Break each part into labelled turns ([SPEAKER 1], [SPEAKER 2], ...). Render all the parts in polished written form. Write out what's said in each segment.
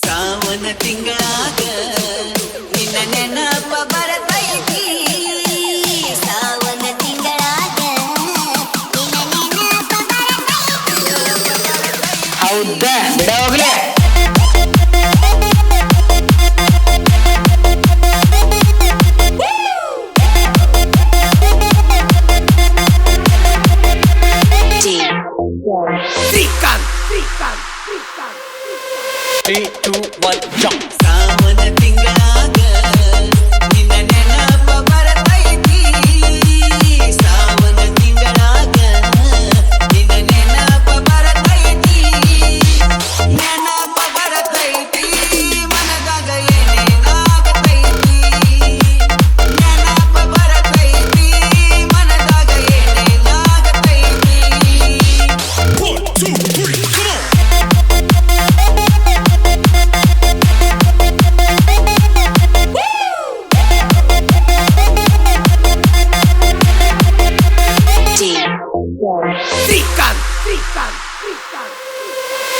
[SPEAKER 1] ಸಾವನ ತಿಂಗಳಾಗ ನಿನ್ನ ನೆನಪ ಬರತೈತಿ.
[SPEAKER 2] ಸಾವನ ತಿಂಗಳಾಗ ನಿನ್ನ ನೆನಪ ಬರತೈತಿ.
[SPEAKER 3] ಹೌದಾ ಬಿಡ ಹೋಗ್ಲೆ. Three, two, one, jump.
[SPEAKER 1] ಸಾವನ ತಿಂಗಳಾಗ ನಿನ್ನ ನೆನಪ ಬರತೈತಿ. ಸಾವನ ತಿಂಗಳಾಗ ನಿನ್ನ ನೆನಪ ಬರತೈತಿ. ನೆನಪ ಬರತೈತಿ ಮನದಾಗ ಏನೇನಾಗತೈತಿ. ನೆನಪ ಬರತೈತಿ ಮನದಾಗ ಏನೇನಾಗತೈತಿ.
[SPEAKER 4] One, two, three, come on!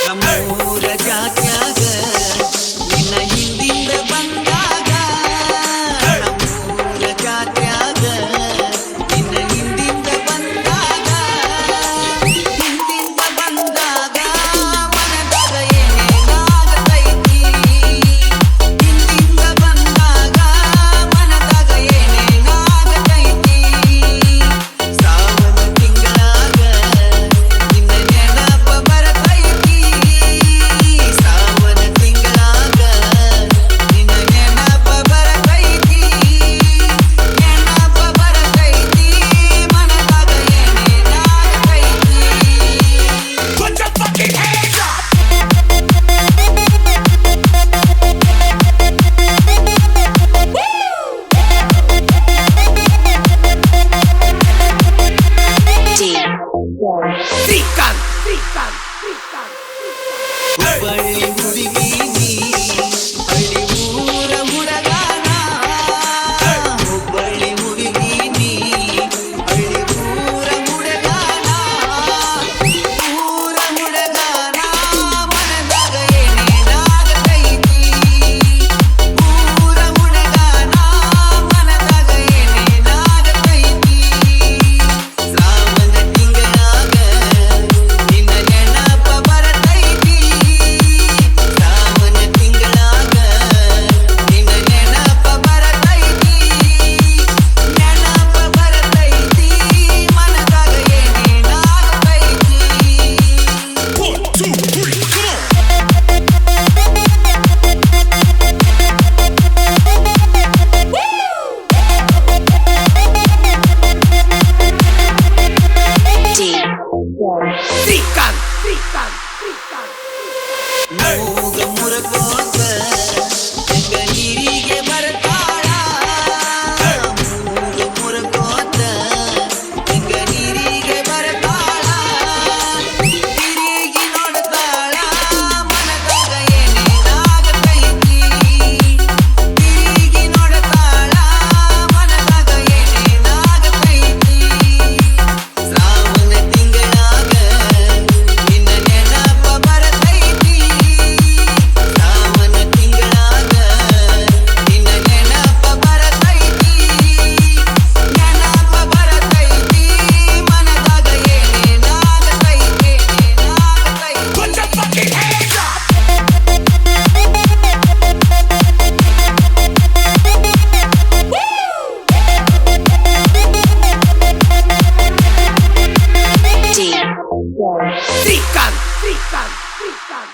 [SPEAKER 1] ನಮ್ಮೂರ ಜಾತ್ಯಾಗ ನಿನ್ನ ಹಿಂದಿಂದ ಬಂದಾಗ. ನಮ್ಮೂರ ಜಾತ್ಯಾಗ ನಿನ್ನ ಹಿಂದಿಂದ ಬಂದಾಗ. ಹಿಂದಿಂದ ಬಂದಾಗ ಮನದಾಗ ಏನೇನಾಗತೈತಿ. ಹಿಂದಿಂದ ಬಂದಾಗ ಮನದಾಗ ಏನೇನಾಗತೈತಿ. ಸಾವನ ತಿಂಗಳಾಗ ನಿನ್ನ ನೆನಪ ಬರತೈತಿ. ಸಾವನ ತಿಂಗಳಾಗ ನಿನ್ನ ನೆನಪ ಬರತೈತಿ. ನೆನಪ ಬರತೈತಿ ಮನದಾಗ ಏನೇನಾಗತೈತಿ.
[SPEAKER 4] Put your fucking hands up!
[SPEAKER 1] Hubballi ಹುಡುಗಿ ನೀ ಹಳ್ಳಿ ಊರ ಹುಡುಗಾನ. ಹುಬ್ಬಳ್ಳಿ ಹುಡುಗಿ ನೀ ಹಳ್ಳಿ ಊರ ಹುಡುಗಾನ. ಊರ ಹುಡುಗಾನ ಮನದಾಗ ಏನೇನಾಗತೈತಿ. ಊರ ಹುಡುಗಾನ ಮನದಾಗ ಏನೇನಾಗತೈತಿ. ಸಾವನ ತಿಂಗಳಾಗ ನಿನ್ನ ನೆನಪ ಬರತೈತಿ. ಸಾವನ ತಿಂಗಳಾಗ ನಿನ್ನ ನೆನಪ ಬರತೈತಿ. ನೆನಪ ಬರತೈತಿ ಮನದಾಗ ಏನೇನಾಗತೈತಿ.
[SPEAKER 4] One, two, three, come on!
[SPEAKER 1] ಮೂಗ ಮುರಕೋತ ಹೆಂಗ ನೀರಿಗೆ ಬರ್ತಾಳ. ಮೂಗ ಮುರಕೋತ ಹೆಂಗ ನೀರಿಗೆ ಬರ್ತಾಳ. ತಿರುಗಿ ನೋಡ್ತಾಳ ಮನದಾಗ ಏನೇನಾಗತೈತಿ. ತಿರುಗಿ ನೋಡ್ತಾಳ ಮನದಾಗ ಏನೇನಾಗತೈತಿ. ಸಾವನ ತಿಂಗಳಾಗ ನಿನ್ನ ನೆನಪ ಬರತೈತಿ. ಸಾವನ ತಿಂಗಳಾಗ ನಿನ್ನ ನೆನಪ ಬರತೈತಿ. ನೆನಪ ಬರತೈತಿ ಮನದಾಗ ಏನೇನಾಗತೈತಿ.
[SPEAKER 4] Put your fucking hands up!
[SPEAKER 1] Sikan, sikan, sikan.